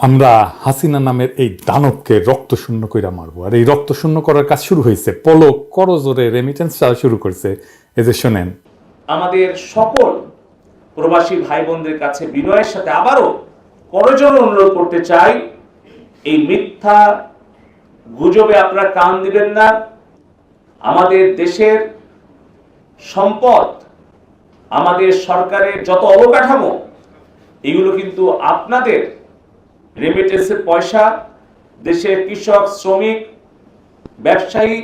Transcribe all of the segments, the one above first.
আমরা হাসিনা নামের এই দানবকে রক্তশূন্য কইরা মারবো। আর এই রক্তশূন্য করার কাজ শুরু হয়েছে, পলক করজোরে রেমিটেন্স চাওয়া শুরু করছে। এই যে শোনেন, আমাদের সকল প্রবাসী ভাই বোনদের কাছে বিনয়ের সাথে আবারও করজোড়ে অনুরোধ করতে চাই, এই মিথ্যা গুজবে আপনারা কান দিবেন না। আমাদের দেশের সম্পদ, আমাদের সরকারের যত অবকাঠামো, এগুলো কিন্তু আপনাদের রেমিটেন্সের পয়সা, দেশের কৃষক, শ্রমিক, ব্যবসায়ী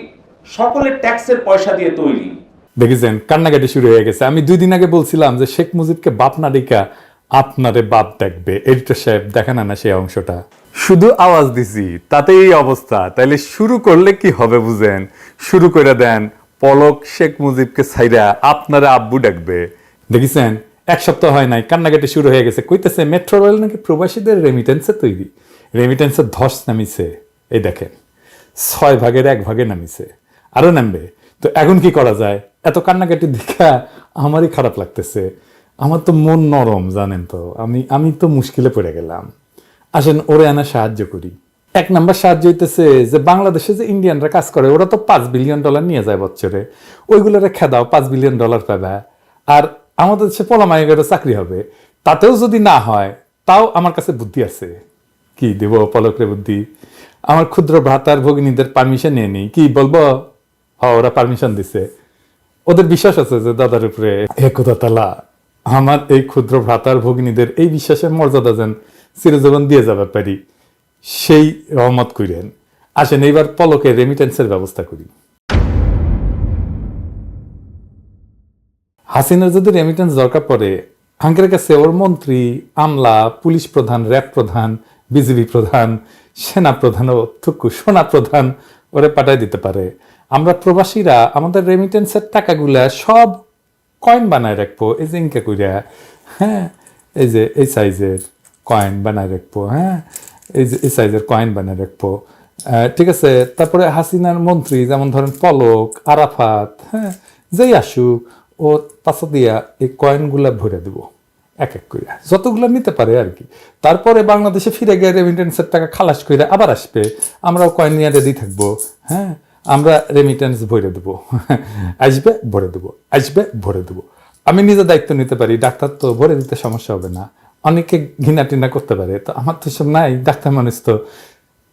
সকলের ট্যাক্সের পয়সা দিয়ে তৈরি। দেখেছেন কান্নাকাটি শুরু হয়ে গেছে। আমি 2 দিন আগে বলছিলাম যে শেখ মুজিবকে বাপ না ডেকা আপনারে বাপ দেখবে। এডিটর সাহেব দেখেন না সেই অংশটা, শুধু আওয়াজ দিছি তাতে এই অবস্থা। তাইলে শুরু করলে কি হবে বুঝেন, শুরু করে দেন পলক শেখ মুজিবকে ছাইরা আপনারে আব্বু ডাকবে। দেখেছেন 1 সপ্তাহ হয় নাই কান্নাকাটি শুরু হয়ে গেছে। কইতেছে মেট্রো রেল নাকি প্রবাসীদের রেমিটেন্সে তৈরি, রেমিটেন্সের ধস নামিছে। এই দেখেন 6 ভাগের 1 ভাগে নামিছে, আরো নামবে। তো এখন কি করা যায়? এত কান্নাকাটি দেখা আমারই খারাপ লাগতেছে। আমার তো মন নরম, জানেন তো। আমি তো মুশকিলে পড়ে গেলাম। আসেন ওরে আনা সাহায্য করি। 1 নাম্বার সাহায্য হইতেছে যে বাংলাদেশে যে ইন্ডিয়ানরা কাজ করে, ওরা তো $5 বিলিয়ন নিয়ে যায় বছরে। ওইগুলোরে খেদাও, $5 বিলিয়ন পাবে। আর আমাদের দেশে পলামাইগেরও চাকরি হবে। তাতেও যদি না হয়, তাও আমার কাছে বুদ্ধি আছে। কি দেব পলকরে বুদ্ধি? আমার ক্ষুদ্র ভ্রাতার ভগিনীদের পারমিশন নিয়ে নিই। কি বলবো? ওরা পারমিশন দিছে। ওদের বিশ্বাস আছে যে দাদার উপরে একতালা আমার এই ক্ষুদ্র ভ্রাতার ভগিনীদের এই বিশ্বাসের মর্যাদা যেন চিরজীবন দিয়ে যাবে পারি, সেই রহমত কইরেন। আসেন এইবার পলকের রেমিটেন্সের ব্যবস্থা করি। হাসিনার যদি রেমিটেন্স দরকার পড়ে, আঙ্কের কাছে ওর মন্ত্রী, আমলা, পুলিশ প্রধান, র্যাব প্রধান, বিজিবি প্রধান, সেনা প্রধান ও থুকু সোনা প্রধান ওরে পাঠাই দিতে পারে। আমরা প্রবাসীরা আমাদের রেমিটেন্সের টাকাগুলা সব কয়েন বানায় রাখবো, এই যে ইনকা কইরা, হ্যাঁ, এই যে এই সাইজের কয়েন বানায় রাখবো, হ্যাঁ, এই যে এই সাইজের কয়েন বানায় রাখবো। ঠিক আছে। তারপরে হাসিনার মন্ত্রী যেমন ধরেন পলক, আরাফাত, হ্যাঁ, যেই আসুক ও পাশা দিয়া এই কয়েনগুলা ভরে দেব এক এক করে, যতগুলো নিতে পারে আর কি। তারপরে বাংলাদেশে ফিরে গিয়ে রেমিটেন্সের টাকা খালাস করে আবার আসবে, আমরাও কয়েন নিয়ে রেডি থাকবো। হ্যাঁ, আমরা রেমিটেন্স ভরে দেবো, আসবে ভরে দেবো, আসবে ভরে দেবো। আমি নিজে দায়িত্ব নিতে পারি, ডাক্তার তো ভরে দিতে সমস্যা হবে না। অনেকে ঘৃণা টিনা করতে পারে, তো আমার তো সব নাই, ডাক্তার মানুষ তো।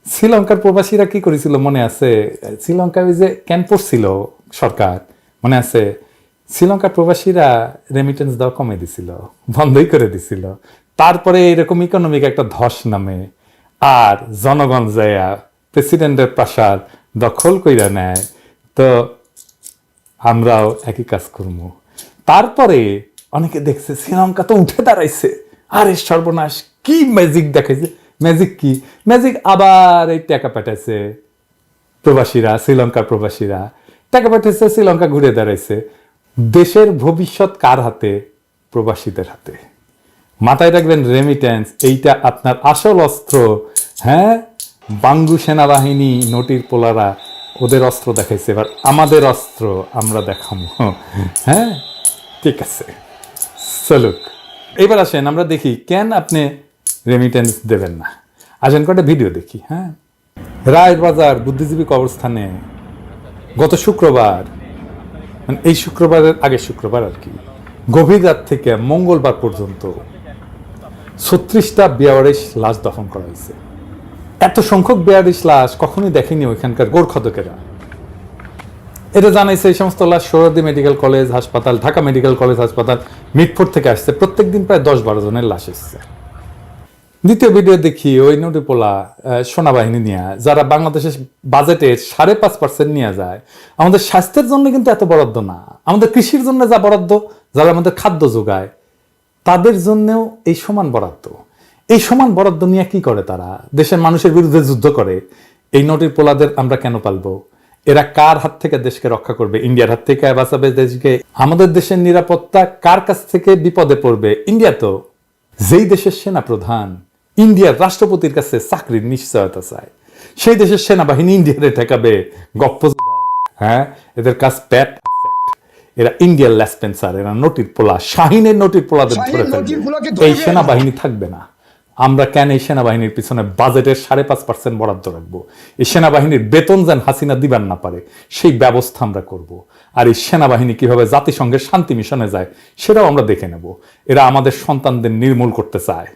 শ্রীলঙ্কার প্রবাসীরা কি করেছিল মনে আছে? শ্রীলঙ্কায় ওই যে ক্যাম্প পড়ছিল সরকার, মনে আছে? শ্রীলঙ্কার প্রবাসীরা রেমিটেন্স দেওয়া কমে দিছিল, বন্ধই করে দিছিল। তারপরে এরকম ইকোনমিক একটা ধস নামে, আর জনগণ যায়া প্রেসিডেন্টের প্রাসাদ দখল কইরা নেয়। তো আমরাও একই কাজ করবো। তারপরে অনেকে দেখছে শ্রীলঙ্কা তো উঠে দাঁড়াইছে, আরে সর্বনাশ, কি ম্যাজিক দেখাইছে। ম্যাজিক কি? ম্যাজিক আবার এই টাকা পাঠাইছে প্রবাসীরা, শ্রীলঙ্কার প্রবাসীরা টাকা পাঠাইছে, শ্রীলঙ্কা ঘুরে দাঁড়াইছে। দেশের ভবিষ্যৎ কার হাতে? প্রবাসীদের হাতে। মাথায় রাখবেন, রেমিটেন্স এইটা আপনার আসল অস্ত্র। হ্যাঁ, বাঙ্গু সেনাবাহিনী, নটির পোলারা ওদের অস্ত্র দেখাইছে, এবার আমাদের অস্ত্র আমরা দেখাবো। হ্যাঁ, ঠিক আছে, চলুক। এবার আসেন আমরা দেখি কেন আপনি রেমিটেন্স দেবেন না। আসেন কটা ভিডিও দেখি। হ্যাঁ, রায়ের বাজার বুদ্ধিজীবী কবরস্থানে গত শুক্রবার, মানে এই শুক্রবারের আগের শুক্রবার আর কি, গভীর রাত থেকে মঙ্গলবার পর্যন্ত 36টা বেয়ারিশ লাশ দফন করা হয়েছে। এত সংখ্যক বেয়ারিশ লাশ কখনোই দেখেনি ওইখানকার গোরখদকেরা। এটা জানাইছে এই সমস্ত লাশ সোহরাওয়ার্দী মেডিকেল কলেজ হাসপাতাল, ঢাকা মেডিকেল কলেজ হাসপাতাল, মিটফোর্ড থেকে আসছে। প্রত্যেকদিন প্রায় 10-12 জনের লাশ এসছে। দ্বিতীয় ভিডিও দেখি ওই নটিপোলা সেনাবাহিনী নিয়ে, যারা বাংলাদেশের বাজেটের 5.5% নিয়ে যায়। আমাদের স্বাস্থ্যের জন্য কিন্তু এত বরাদ্দ না, আমাদের কৃষির জন্য যা বরাদ্দ, যারা আমাদের খাদ্য যোগায় তাদের জন্যও এই সমান বরাদ্দ। এই সমান বরাদ্দ নিয়ে কি করে তারা? দেশের মানুষের বিরুদ্ধে যুদ্ধ করে। এই নটির পোলাদের আমরা কেন পালবো? এরা কার হাত থেকে দেশকে রক্ষা করবে? ইন্ডিয়ার হাত থেকে বাঁচাবে দেশকে? আমাদের দেশের নিরাপত্তা কার কাছ থেকে বিপদে পড়বে? ইন্ডিয়া তো, যেই দেশের সেনা প্রধান ইন্ডিয়ার রাষ্ট্রপতির কাছে চাকরির নিশ্চয়তা চায়, সেই দেশের সেনাবাহিনী ইন্ডিয়ারে ঠেকাবে? গপ্প। হ্যাঁ, এদের কাজ প্যাট। এরা ইন্ডিয়ার ল্যাসপেন্সার, এরা নটির পোলা, শাহিনের নটির পোলাদের ধরে ফেলবে। এই সেনাবাহিনী থাকবে না, আমরা কেন এই সেনাবাহিনীর পিছনে বাজেটের 5.5% বরাদ্দ রাখবো? এই সেনাবাহিনীর বেতন যেন হাসিনা দিবার না পারে সেই ব্যবস্থা আমরা করব। আর এই সেনাবাহিনী কিভাবে জাতিসংঘের শান্তি মিশনে যায় সেটাও আমরা দেখে নেব। এরা আমাদের সন্তানদের নির্মূল করতে চায়,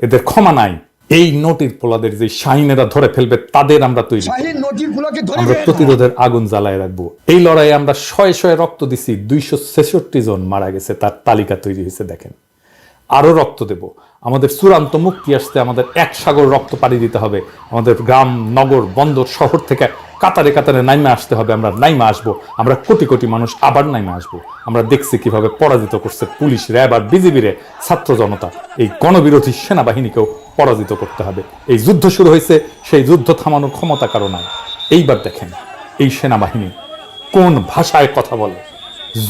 এদের ক্ষমা নাই। এই নটির পোলাদের যে শাহিনেরা ধরে ফেলবে তাদের আমরা তৈরি, আমরা প্রতিরোধের আগুন জ্বালায় রাখবো। এই লড়াইয়ে আমরা শয়ে শয়ে রক্ত দিছি, 266 জন মারা গেছে, তার তালিকা তৈরি হয়েছে দেখেন। আরো রক্ত দেব। আমাদের চূড়ান্ত মুক্তি আসতে আমাদের এক সাগর রক্ত পাড়ি দিতে হবে। আমাদের গ্রাম, নগর, বন্দর, শহর থেকে কাতারে কাতারে নাইমা আসতে হবে। আমরা নাইমা আসবো, আমরা কোটি কোটি মানুষ আবার নাইমা আসবো। আমরা দেখছি কিভাবে পরাজিত করছে পুলিশ, র্যাব আর বিজিবি রে ছাত্র জনতা। এই গণবিরোধী সেনাবাহিনীকেও পরাজিত করতে হবে। এই যুদ্ধ শুরু হয়েছে, সেই যুদ্ধ থামানোর ক্ষমতা কারো নাই। এইবার দেখেন এই সেনাবাহিনী কোন ভাষায় কথা বলে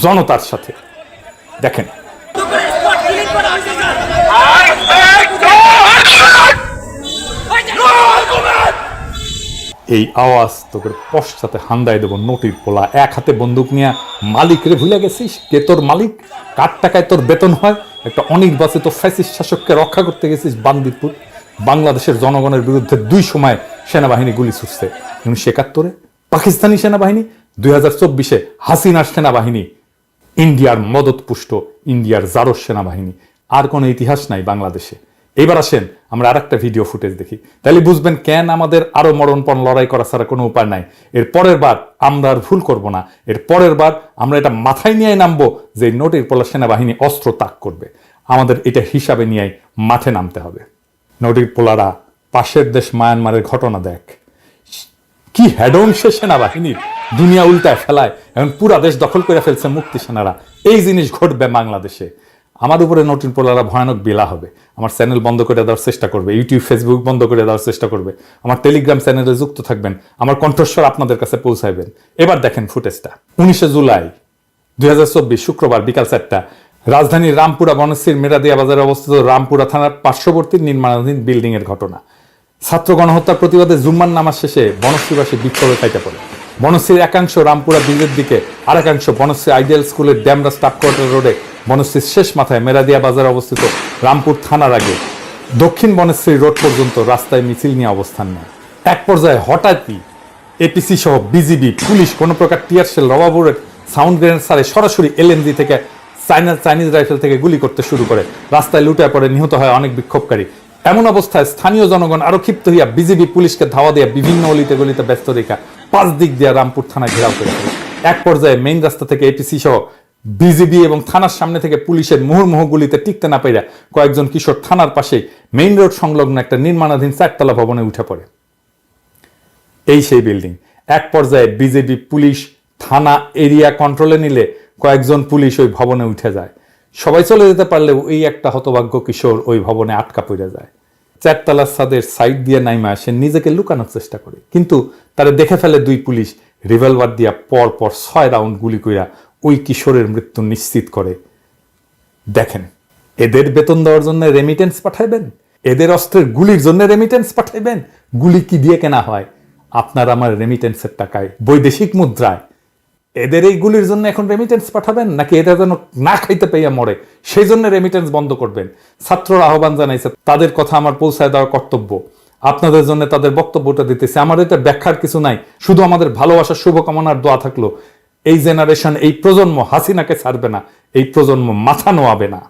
জনতার সাথে, দেখেন। এই আওয়াজ তোকে পশ্চাতে হান্দায় দেবো নটির পোলা। এক হাতে বন্দুক নিয়ে মালিক রে ভুলে গেছিস? কে তোর মালিক? কার টাকায় তোর বেতন হয়? একটা অনির্বাচিত ফ্যাসিস্ট শাসককে রক্ষা করতে গেছিস বান্দিপুর। বাংলাদেশের জনগণের বিরুদ্ধে 2 সময় সেনাবাহিনী গুলি ছুটছে। 1971 পাকিস্তানি সেনাবাহিনী, 2024 হাসিনার সেনাবাহিনী, ইন্ডিয়ার মদতপুষ্ট ইন্ডিয়ার জারস সেনাবাহিনী। আর কোনো ইতিহাস নাই বাংলাদেশে। এবার আসেন আমরা আরেকটা ভিডিও ফুটেজ দেখি, তাহলে বুঝবেন কেন আমাদের আরো মরণপণ লড়াই করা ছাড়া কোনো উপায় নাই। এর পরের বার আমরা আর ভুল করব না। এর পরের বার আমরা এটা মাথায় নিয়ে নামবো যে নটির পোলা সেনাবাহিনী অস্ত্র ত্যাগ করবে। আমাদের এটা হিসাবে নিয়ে মাঠে নামতে হবে। নটির পোলারা পাশের দেশ মায়ানমারের ঘটনা দেখ, কি হেডন সে সেনাবাহিনীর, দুনিয়া উল্টায় ফেলায়, এখন পুরা দেশ দখল করে ফেলছে মুক্তি সেনারা। এই জিনিস ঘটবে বাংলাদেশে। আমার উপরে নটির পোলারা ভয়ানক বেলা হবে। আমার চ্যানেল বন্ধ করে দেওয়ার চেষ্টা করবে, ইউটিউব ফেসবুক বন্ধ করে দেওয়ার চেষ্টা করবে। আমার টেলিগ্রাম চ্যানেলে যুক্ত থাকবেন, আমার কণ্ঠস্বর আপনাদের কাছে পৌঁছাইবেন। এবার দেখেন ফুটেজটা। 19 জুলাই 2024 শুক্রবার বিকাল 4টা রাজধানীর রামপুরা বনশ্রীর মেরাদিয়া বাজারে অবস্থিত রামপুরা থানার পার্শ্ববর্তী নির্মাণাধীন বিল্ডিং এর ঘটনা। ছাত্র গণহত্যার প্রতিবাদে জুম্মার নামাজ শেষে বনশ্রীবাসী বিক্ষোভে খাইতে পড়ে। বনশ্রীর একাংশ রামপুরা ব্রিজের দিকে, আর একাংশ বনশ্রী আইডিয়াল স্কুলের ড্যামরা স্টাফ কোয়ার্টার রোডে, বনশ্রীর শেষ মাথায় মেরাদিয়া বাজারে অবস্থিত রামপুর থানার আগে দক্ষিণ বনশ্রী রোড পর্যন্ত রাস্তায় মিছিল নিয়ে অবস্থান নেয়। এক পর্যায়ে হঠাৎই এপিসি সহ বিজিবি, পুলিশ কোনো প্রকার tear shell, rubber bullet, sound grenade ছাড়ে সরাসরি এলএমজি থেকে চাইনিজ রাইফেল থেকে গুলি করতে শুরু করে। রাস্তায় লুটায় পড়ে নিহত হয় অনেক বিক্ষোভকারী। এমন অবস্থায় স্থানীয় জনগণ আরো ক্ষিপ্ত হইয়া বিজিবি পুলিশকে ধাওয়া দিয়ে বিভিন্ন অলিতে গলিতে ব্যস্ত রেখা 5 দিক দিয়ে রামপুর থানা ঘেরাও করে ফেলে। এক পর্যায়ে মেইন রাস্তা থেকে এপিসি সহ বিজিবি এবং থানার সামনে থেকে পুলিশের মুহুর্মুহু গুলিতে টিকতে না পেরে কয়েকজন কিশোর থানার পাশে মেইন রোড সংলগ্ন একটা নির্মাণাধীন 4তলা ভবনে উঠে পড়ে। এই সেই বিল্ডিং। এক পর্যায়ে বিজেপি পুলিশ থানা এরিয়া কন্ট্রোলে নিলে কয়েকজন পুলিশ ওই ভবনে উঠে যায়। সবাই চলে যেতে পারলেও এই একটা হতভাগ্য কিশোর ওই ভবনে আটকা পড়ে যায়। 4তলার ছাদের সাইড দিয়ে নাইমা সে নিজেকে লুকানোর চেষ্টা করে, কিন্তু তারা দেখে ফেলে 2 পুলিশ রিভলভার দিয়া পর পর 6 রাউন্ড গুলি কইরা ওই কিশোরের মৃত্যু নিশ্চিত করে। দেখেন, এদের বেতন দেওয়ার জন্য রেমিটেন্স পাঠাইবেন, এদের অস্ত্রের গুলির জন্য রেমিটেন্স পাঠাইবেন। গুলি কি দিয়ে কেনা হয়? আপনার আমার রেমিটেন্সের টাকায়, বৈদেশিক মুদ্রায়। এদের এই গুলির জন্য এখন রেমিটেন্স পাঠাবেন, নাকি এটা যেন না খাইতে পেয়ে মরে সেই জন্য রেমিটেন্স বন্ধ করবেন? ছাত্ররা আহ্বান জানাইছে, তাদের কথা আমার পৌঁছায় দেওয়ার কর্তব্য। আপনাদের জন্য তাদের বক্তব্যটা দিতেছে। আমার এটা ব্যাখ্যার কিছু নাই, শুধু আমাদের ভালোবাসার শুভকামনার দোয়া থাকলো। এই জেনারেশন, এই প্রজন্ম হাসিনাকে ছাড়বে না, এই প্রজন্ম মাথা নোয়াবে না।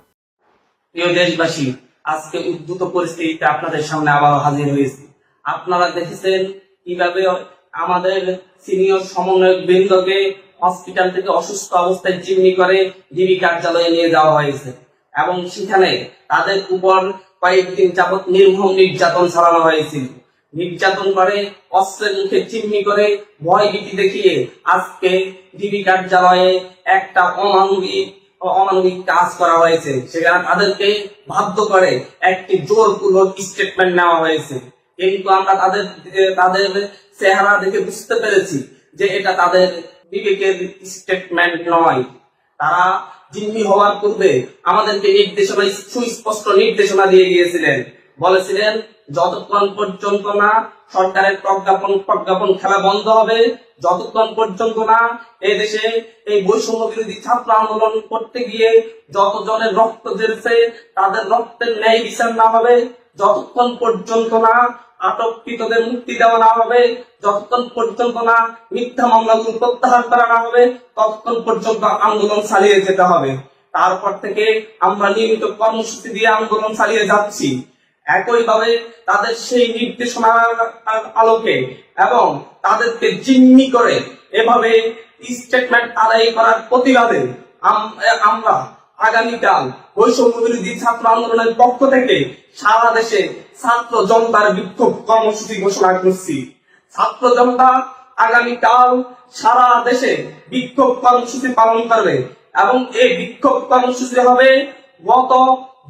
প্রিয় দেশবাসী, আজকে উদ্ভূত পরিস্থিতিতে আপনাদের সামনে আবার হাজির হয়েছি। আপনারা দেখেছেন কিভাবে আমাদের সিনিয়র সমন্বয়ক বৃন্দকে হসপিটাল থেকে অসুস্থ অবস্থায় জিম্মি করে ডিবি কার্যালয়ে নিয়ে যাওয়া হয়েছে এবং সেখানে তাদের উপর কয়েকদিন যাবৎ নির্মম নির্যাতন চালানো হয়েছিল। নির্যাতন করে, অস্ত্রের মুখে জিম্মি করে, ভয় ভীতি দেখিয়ে আজকে ডিবি কার্যালয়ে একটা অমানবিক কাজ করা হয়েছে। সেখানে তাদেরকে বাধ্য করে একটি জোরপূর্বক স্টেটমেন্ট নেওয়া হয়েছে। কিন্তু আমরা তাদের চেহারা দেখে বুঝতে পেরেছি যে এটা তাদের বিবেকের স্টেটমেন্ট নয়। তারা জিম্মি হওয়ার পূর্বে আমাদেরকে নির্দেশনা, সুস্পষ্ট নির্দেশনা দিয়ে গিয়েছিলেন। বলেছিলেন যতক্ষণ পর্যন্ত না সরকারের প্রজ্ঞাপন খেলা বন্ধ হবে, যতক্ষণ পর্যন্ত না এই দেশে এই বৈষম্য বিরোধী ছাত্র আন্দোলন করতে গিয়ে যতজনের রক্ত ঝরেছে তাদের রক্তের ন্যায় বিচার না হবে, যতক্ষণ পর্যন্ত না আটককৃতদের মুক্তি দেওয়া না হবে, যতক্ষণ পর্যন্ত না মিথ্যা মামলাগুলো প্রত্যাহার করা না হবে, ততক্ষণ পর্যন্ত আন্দোলন চালিয়ে যেতে হবে। তারপর থেকে আমরা নিয়মিত কর্মসূচি দিয়ে আন্দোলন চালিয়ে যাচ্ছি। একইভাবে তাদের সেই নির্দেশনার আলোকে এবং তাদেরকে জিম্মি করে এভাবে স্টেটমেন্ট আদায় করার প্রতিবাদে আমরা আগামীকাল বৈষম্য বিরোধী ছাত্র আন্দোলনের পক্ষ থেকে সারা দেশে ছাত্র জনতার বিক্ষোভ কর্মসূচি ঘোষণা করছি। ছাত্র জনতা আগামীকাল সারা দেশে বিক্ষোভ কর্মসূচি পালন করবে এবং এই বিক্ষোভ কর্মসূচি হবে গত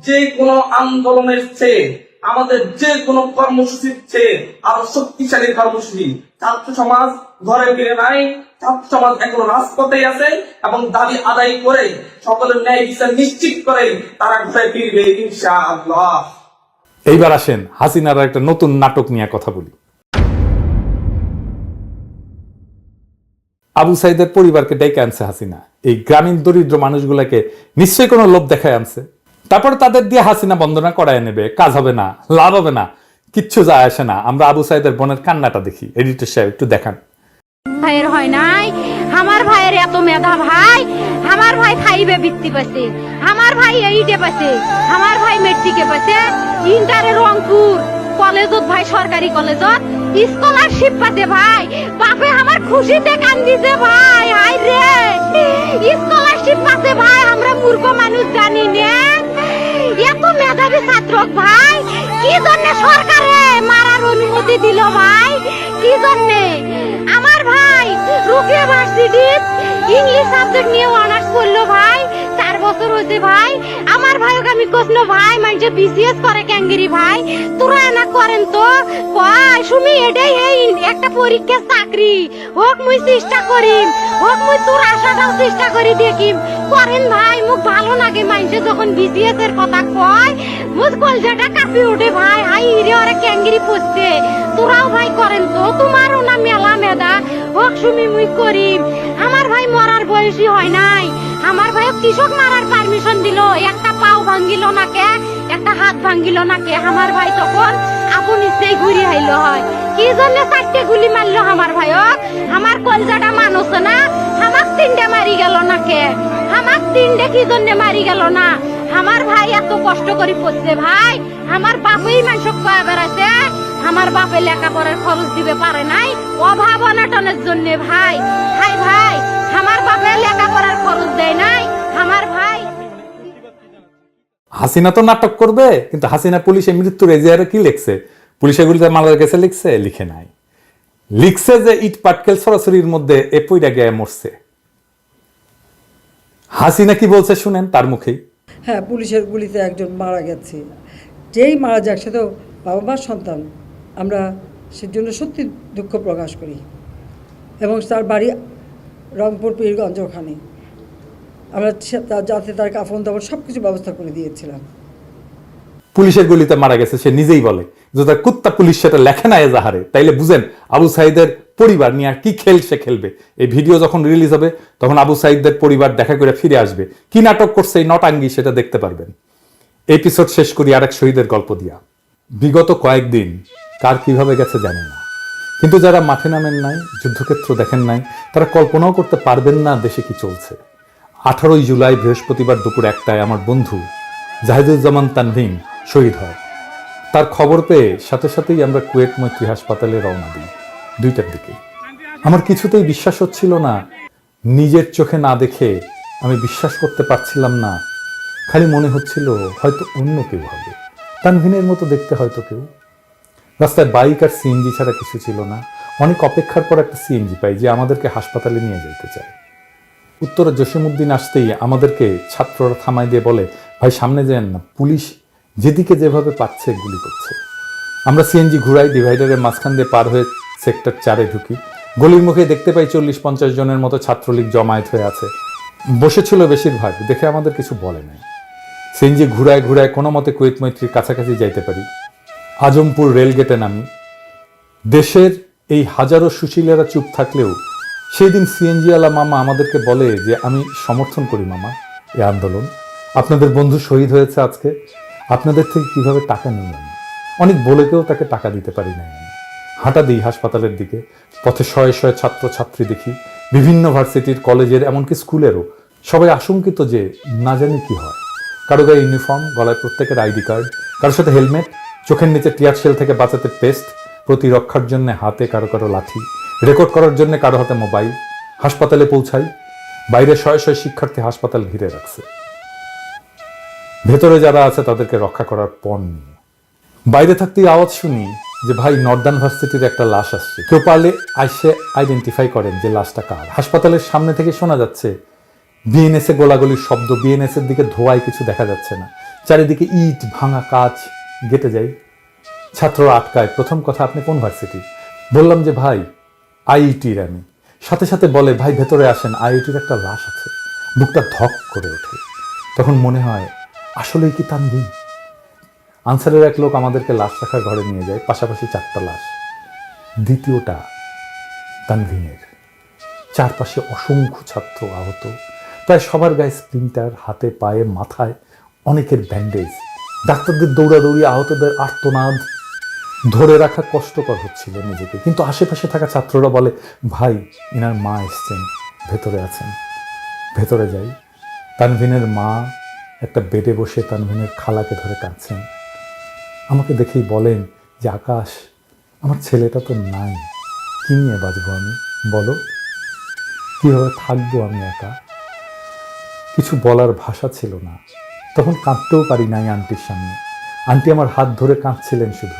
যে কোনো আন্দোলনের চেয়ে, আমাদের যে কোনো কর্মসূচির চেয়ে আরো শক্তিশালী কর্মসূচি। ছাত্র সমাজ ঘরে ফিরে নাই, ছাত্র সমাজ এখন রাজপথে আছে এবং দাবি আদায় করে সকলের ন্যায় বিচার নিশ্চিত করে তারা ঘরে ফিরবে ইনশাআল্লাহ। এইবার আসেন হাসিনার একটা নতুন নাটক নিয়ে কথা বলি। আবু সাইদের পরিবারকে ডেকে আনছে হাসিনা, এই গ্রামীণ দরিদ্র মানুষগুলাকে নিশ্চয়ই কোনো লোভ দেখায় আনছে। তারপর তাদের দিয়ে হাসিনা বন্দনা করায় নেবে, কাজ হবে না, লাভ হবে না, কিচ্ছু যায় আসে না। আমরা আবু সাইদের বোনের কান্নাটা দেখি। এডিটর সাহেব একটু দেখান। ভাইয়ের হয় নাই, আমার ভাইয়ের এত মেধা ভাই, আমার ভাই 5-এ বৃত্তি পাইছে, আমার ভাই 8-এ পাইছে, আমার ভাই মেট্রিকে পাইছে, ইন্টারে রংপুর কলেজত ভাই সরকারি কলেজত স্কলারশিপ পাইছে ভাই। বাপে আমার খুশিতে কান্দিছে ভাই, হাই রে স্কলারশিপ পাইছে ভাই। আমরা মূর্খ মানুষ জানি না এত মেধাবী ছাত্র ভাই কি জন্য সরকারে মারার অনুমতি দিল ভাই, কি জন্য? আমার ভাই রুকিয়া ভার্সিটি ইংলিশ সাবজেক্ট নিয়ে অনার্স করলো ভাই, 4 বছর হয়েছে ভাই। আমার ভাইকে আমি কইল ভাই মানে বিসিএস করে ক্যাঙ্গেরি ভাই, তোরা না করেন তো কয় শুনি এটাই এই একটা পরীক্ষা চাকরি হোক মুই চেষ্টা করিম, হোক মুই তোর আশাটাও চেষ্টা করি দেখিম করেন ভাই। মুখ ভালো লাগে মানুষে যখন বিসিএস এর কথা কয়, মুখ কলজাটা কাঁপি ওঠে ভাই, হাই রে ওরা ক্যাঙ্গেরি পড়ছে। তোরাও ভাই করেন তো, তোমারও না মেলা মেধা, হোক শুনি মুই করিম। আমার ভাই মরার বয়সী হয় নাই, আমার ভাই কৃষক মারার পারমিশন দিল, একটা পাও ভাঙ্গিল না কে, একটা হাত ভাঙ্গিল না কে। আমার ভাই তখন আপন ইচ্ছেই ঘুরি আইলো হয়, কি জন্য 4টে গুলি মারলো আমার ভাইক? আমার কলজাটা মানুষ না, আমার 3টে মারি গেল না কে, আমার 3টে কি জন্য মারি গেল না? আমার ভাই এত কষ্ট করে পড়ছে ভাই, আমার বাপই মানুষ কয়ে বেড়াচ্ছে, আমার বাপে লেখাপড়ার খরচ দিবে পারে নাই অভাব অনটনের জন্য ভাই। হাই ভাই আমার বাপে লেখাপড়ার খরচ দেয় নাই, আমার ভাই। হাসিনা তো নাটক করবে, কিন্তু হাসিনা পুলিশে মৃত্যুর এজিআরে কি লিখছে? পুলিশে গুলিতে মারার কাছে লিখছে? লিখে নাই। লিখছে যে ইট পাটকেল সরাসরির মধ্যে এ পইরা গিয়ে মরছে। হাসিনা কি বলছে শুনেন তার মুখেই। হ্যাঁ, পুলিশের গুলিতে একজন মারা গেছে, যেই মারা যাক সে তো বাবা মার সন্তান, আমরা সেজন্য সত্যি দুঃখ প্রকাশ করি। এবং তার বাড়ি রংপুর পীরগঞ্জ, ওখানে আমরা যাতে তার কাফন দাফন সব কিছু ব্যবস্থা করে দিয়েছিলাম। পুলিশের গুলিতে মারা গেছে সে নিজেই বলে, যে তার কুত্তা পুলিশ সেটা লেখে না এজাহারে। তাইলে বুঝেন আবু সাইদের পরিবার নিয়ে আর কি খেল সে খেলবে। এই ভিডিও যখন রিলিজ হবে তখন আবু সাইদের পরিবার দেখা করে ফিরে আসবে, কি নাটক করছে এই নটাঙ্গি সেটা দেখতে পারবেন। এপিসোড শেষ করি আরেক শহীদের গল্প দিয়া। বিগত কয়েকদিন কার কিভাবে গেছে জানি না, কিন্তু যারা মাঠে নামেন নাই, যুদ্ধক্ষেত্র দেখেন নাই, তারা কল্পনাও করতে পারবেন না দেশে কি চলছে। 18 জুলাই বৃহস্পতিবার দুপুর 1টায় আমার বন্ধু জাহিদুজ্জামান তানভীম শহীদ হয়। তার খবর পেয়ে সাথে সাথেই আমরা কুয়েট মৈত্রী হাসপাতালে রওনা দিই 2টার দিকে। আমার কিছুতেই বিশ্বাস হচ্ছিল না, নিজের চোখে না দেখে আমি বিশ্বাস করতে পারছিলাম না। খালি মনে হচ্ছিল হয়তো অন্য কেউ হবে, তানভীনের মতো দেখতে হয়তো কেউ। রাস্তায় বাইক আর সিএনজি ছাড়া কিছু ছিল না। অনেক অপেক্ষার পর একটা সিএনজি পাই যে আমাদেরকে হাসপাতালে নিয়ে যেতে চায়। উত্তরে জসিমউদ্দিন আসতেই আমাদেরকে ছাত্ররা থামাই দিয়ে বলে, ভাই সামনে যেন না, পুলিশ যেদিকে যেভাবে পাচ্ছে গুলি করছে। আমরা সিএনজি ঘুরাই, ডিভাইডারের মাঝখান দিয়ে পার হয়ে সেক্টর 4-এ ঢুকি। গলির মুখে দেখতে পাই 40-50 জনের মতো ছাত্রলীগ জমায়েত হয়ে আছে, বসেছিল বেশিরভাগ। দেখে আমাদের কিছু বলে নাই। সিএনজি ঘুরায় ঘুরায় কোনো মতে কুয়েত মৈত্রীর কাছাকাছি যাইতে পারি। আজমপুর রেলগেটে নামি। দেশের এই হাজারো সুশীলেরা চুপ থাকলেও সেই দিন সিএনজিওয়ালা মামা আমাদেরকে বলে যে আমি সমর্থন করি মামা এই আন্দোলন, আপনাদের বন্ধু শহীদ হয়েছে আজকে, আপনাদের থেকে কিভাবে টাকা নিই আমি। অনেক বলে কেউ তাকে টাকা দিতে পারি নাই আমি। হাঁটা দিই হাসপাতালের দিকে, পথে শয়ে শয়ে ছাত্র ছাত্রী দেখি, বিভিন্ন ভার্সিটির, কলেজের, এমনকি স্কুলেরও। সবাই আশঙ্কিত যে না জানি কি হয়। কারো গায়ে ইউনিফর্ম, গলায় প্রত্যেকের আইডি কার্ড, কারোর সাথে হেলমেট, চোখের নিচে টিয়ার শেল থেকে বাঁচাতে পেস্ট, প্রতিরক্ষার জন্য হাতে কারো কারো লাঠি, রেকর্ড করার জন্য কারো হাতে মোবাইল। হাসপাতালে পৌঁছাই, বাইরে শয়ে শয়ে শিক্ষার্থী হাসপাতাল ঘিরে রাখছে, ভেতরে যারা আছে তাদেরকে রক্ষা করার পণ নিয়ে। বাইরে থাকতেই আওয়াজ শুনি যে ভাই নর্দার্ন ভার্সিটির একটা লাশ আসছে, কেউ পারলে আইসে আইডেন্টিফাই করেন যে লাশটা কার। হাসপাতালের সামনে থেকে শোনা যাচ্ছে বিএনএসএ গোলাগুলির শব্দ, বিএনএস এর দিকে ধোঁয়ায় কিছু দেখা যাচ্ছে না, চারিদিকে ইট, ভাঙা কাঁচ। গেটে যাই, ছাত্ররা আটকায়। প্রথম কথা, আপনি কোন ভার্সিটি? বললাম যে ভাই আইআইটির আমি। সাথে সাথে বলে ভাই ভেতরে আসেন, আইআইটির একটা লাশ আছে। বুকটা ধক করে ওঠে। তখন মনে হয় আসলেই কি তানভীন? আনসারের এক লোক আমাদেরকে লাশ রাখার ঘরে নিয়ে যায়, পাশাপাশি 4টা লাশ। দ্বিতীয়টা তানভীনের। চারপাশে অসংখ্য ছাত্র আহত, প্রায় সবার গায়ে স্প্লিন্টার, হাতে পায়ে মাথায় অনেকের ব্যান্ডেজ। ডাক্তারদের দৌড়াদৌড়ি, আহতদের আর্তনাদ, ধরে রাখা কষ্টকর হচ্ছিল নিজেকে। কিন্তু আশেপাশে থাকা ছাত্ররা বলে ভাই এনার মা এসছেন, ভেতরে আছেন। ভেতরে যাই, তানভীনের মা একটা বেডে বসে তানভীনের খালাকে ধরে কাঁদছেন। আমাকে দেখেই বলেন যে আকাশ, আমার ছেলেটা তো নাই, কি নিয়ে বাঁচবো আমি, বলো কীভাবে থাকবো আমি একা? কিছু বলার ভাষা ছিল না। তখন কাঁদতেও পারি নাই আন্টির সামনে। আন্টি আমার হাত ধরে কাঁদছিলেন শুধু।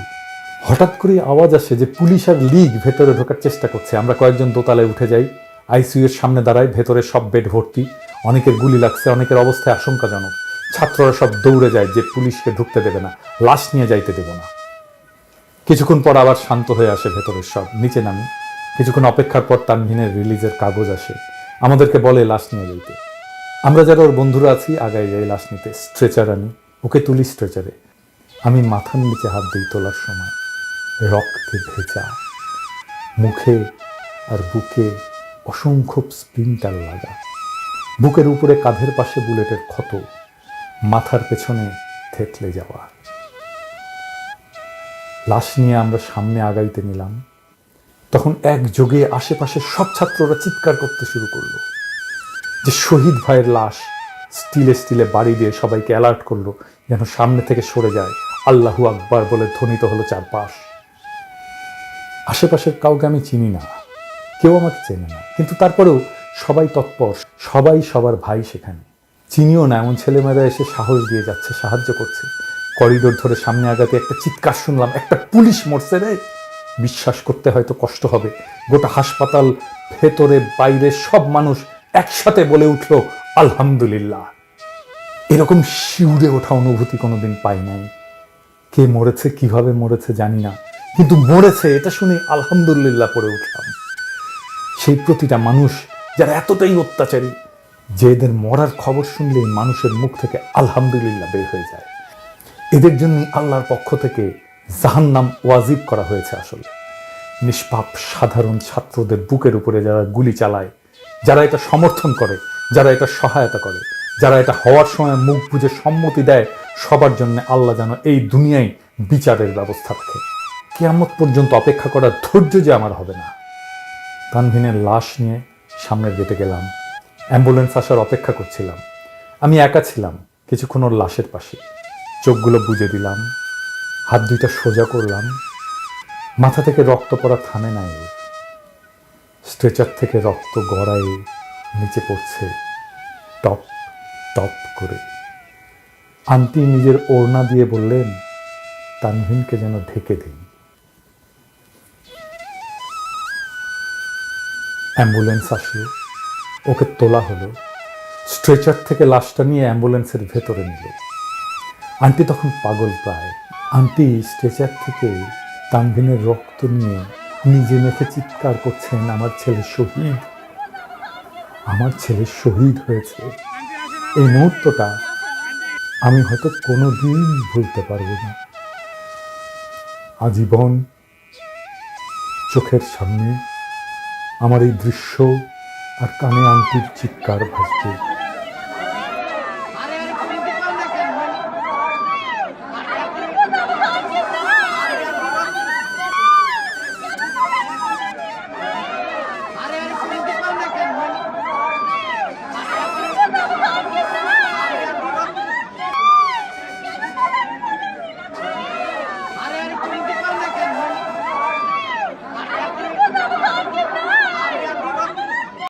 হঠাৎ করে আওয়াজ আসে যে পুলিশ আর লীগ ভেতরে ঢোকার চেষ্টা করছে। আমরা কয়েকজন দোতলায় উঠে যাই, আইসিইউ এর সামনে দাঁড়াই। ভেতরে সব বেড ভর্তি, অনেকের গুলি লাগছে, অনেকের অবস্থায় আশঙ্কাজনক। ছাত্ররা সব দৌড়ে যায় যে পুলিশকে ঢুকতে দেবে না, লাশ নিয়ে যাইতে দেব না। কিছুক্ষণ পর আবার শান্ত হয়ে আসে ভেতরের সব। নিচে নামি, কিছুক্ষণ অপেক্ষার পর তানভীনের রিলিজের কাগজ আসে, আমাদেরকে বলে লাশ নিয়ে যাইতে। আমরা যারা ওর বন্ধুরা আছি আগায় যাই লাশ নিতে। স্ট্রেচার আনি, ওকে তুলি স্ট্রেচারে। আমি মাথার নিচে হাত দিই তোলার সময়, রক্তে ভেজা, মুখে আর বুকে অসংখ্য স্প্লিন্টার লাগা, বুকের উপরে কাঁধের পাশে বুলেটের ক্ষত, মাথার পেছনে থেতলে যাওয়া। লাশ নিয়ে আমরা সামনে আগাইতে নিলাম, তখন একযোগে আশেপাশের সব ছাত্ররা চিৎকার করতে শুরু করলো যে শহীদ ভাইয়ের লাশ। স্টিলে স্টিলে বাড়ি দিয়ে সবাইকে অ্যালার্ট করলো যেন সামনে থেকে সরে যায়। আল্লাহু আকবার বলে ধ্বনিত হলো চারপাশ। আশেপাশের কাউকে আমি চিনি না, কেউ আমাকে চেনে না, কিন্তু তারপরেও সবাই তৎপর, সবাই সবার ভাই সেখানে। চিনিও না এমন ছেলেমেয়েরা এসে সাহস দিয়ে যাচ্ছে, সাহায্য করছে। করিডোর ধরে সামনে আগাতে একটা চিৎকার শুনলাম, একটা পুলিশ মরছে রে। বিশ্বাস করতে হয়তো কষ্ট হবে, গোটা হাসপাতাল ভেতরে বাইরে সব মানুষ একসাথে বলে উঠল আলহামদুলিল্লাহ। এরকম শিউরে ওঠা অনুভূতি কোনোদিন পাই নাই। কে মরেছে, কিভাবে মরেছে জানি না, কিন্তু মরেছে এটা শুনে আলহামদুলিল্লাহ পড়ে উঠলাম। সেই প্রতিটা মানুষ যারা এতটাই অত্যাচারী যে এদের মরার খবর শুনলেই মানুষের মুখ থেকে আলহামদুলিল্লাহ বের হয়ে যায়। এদের জন্যই আল্লাহর পক্ষ থেকে জাহান্নাম ওয়াজিব করা হয়েছে। আসলে নিষ্পাপ সাধারণ ছাত্রদের বুকের উপরে যারা গুলি চালায়, যারা এটা সমর্থন করে, যারা এটা সহায়তা করে, যারা এটা হওয়ার সময় মুখ বুজে সম্মতি দেয়, সবার জন্য আল্লাহ যেন এই দুনিয়ায় বিচারের ব্যবস্থা রাখে। কিয়ামত পর্যন্ত অপেক্ষা করার ধৈর্য যে আমার হবে না। তানভীনের লাশ নিয়ে সামনের গেটে গেলাম, অ্যাম্বুলেন্স আসার অপেক্ষা করছিলাম। আমি একা ছিলাম কিছুক্ষণ ওর লাশের পাশে। চোখগুলো বুজে দিলাম, হাত দুইটা সোজা করলাম। মাথা থেকে রক্ত পড়া থামে নাই ওর। স্ট্রেচার থেকে রক্ত গড়ায়ে নিচে পড়ছে টপ টপ করে। আন্টি নিজের ওড়না দিয়ে বললেন তানভীনকে যেন ঢেকে দিন। অ্যাম্বুলেন্স আসলো, ওকে তোলা হলো। স্ট্রেচার থেকে লাশটা নিয়ে অ্যাম্বুলেন্সের ভেতরে নিল। আন্টি তখন পাগল প্রায়। আন্টি স্ট্রেচার থেকে তানভীনের রক্ত নিয়ে নিজে মেখে চিৎকার করছেন, আমার ছেলে শহীদ, আমার ছেলে শহীদ হয়েছে। এই মুহূর্তটা আমি হয়তো কোনোদিন ভুলতে পারবো না। আজীবন চোখের সামনে আমার এই দৃশ্য আর কানে আন্টির চিৎকার ভাসবে।